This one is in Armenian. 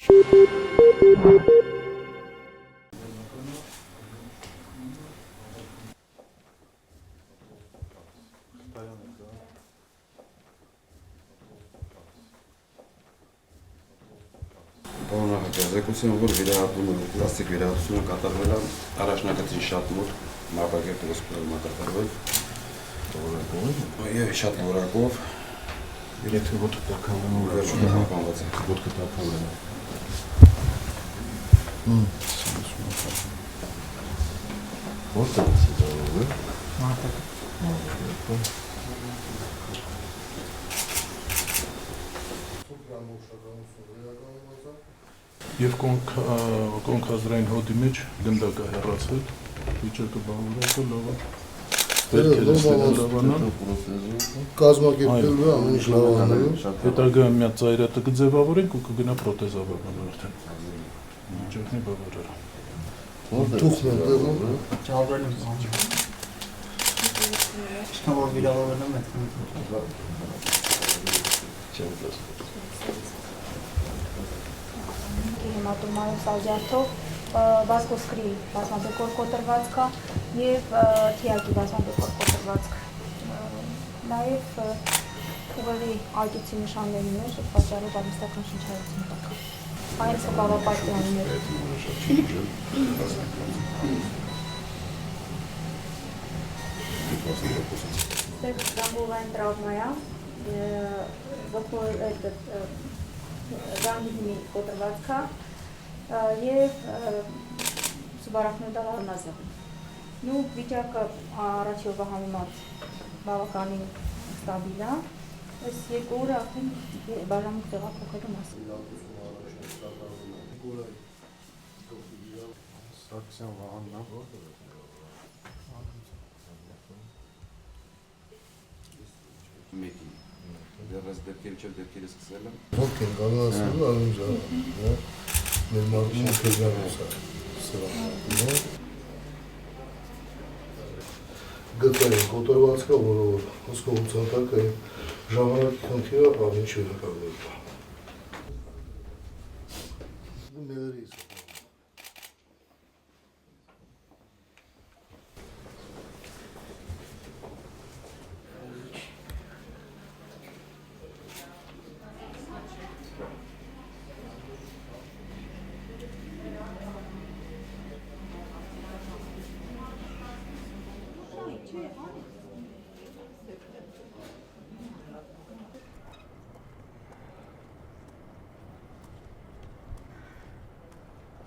Ձեռքություն, որ վերահատումը, պլաստիկ վերահատությունը կատարվել է առաջնագծին շատ մոտ, Մարտակերտ հոսպիտալում կատարվել։ Եվ շատ որակով։ Եթե ոտքը տաքավրան վերջում պահպանված է։ Ոտքը տաքավրան է։ Որտե՞ղ է ծավալը։ Մարտակերտ։ Եվ կոնքազրային հոդի մեջ գնդակը հեռացել, վիճակը բավարարել, լավ է։ Վերքերը ստեղծանալ, կազմակերպել է ամեն ինչ լավ անելու։ Հետագայում մի հատ ծայրատը կձևավորենք ու կգնա պրոթեզավորման արդեն։ Վիճակն է բավարար։ Թուխն է տեղում։ Ճավրել եմ անում։ Չնա որ վիրավորվել եմ այդ։ Հեմատոմայով սազյարթով վազգոսկրի բազմաբեկոր կոտրվածք և թիակի բազմաբեկոր կոտրվածք։ Նաև ուղեղի ալտիցի նշանների մեջ պատճառով արհեստական շնչառություն տակ։ Այս բավապարտյաններ։ Ստեղծանգողային տրավմայա, Գանգիդնի կոտրվածքա և սուբարախնոդալ արնազեղն։ Նու վիճակը առաջովը համեմատ բավականին ստաբիլ է, այս երկու օրը արդեն բաժանմունք տեղափոխելու մասին։ Սարգսյան Վահանն է։ Մեկին։ Դեռս դեպքեր չէ, դեպքերը սկսել եմ։ Ոնք են կանոնացնելու արում ժառան, մեր մարդուն քեզանոս է սրան։ Գտային կոտրվածքա, որով հոսքով ցանտակը ժամանակի խնդիրը ամեն ինչ վերականգնելու։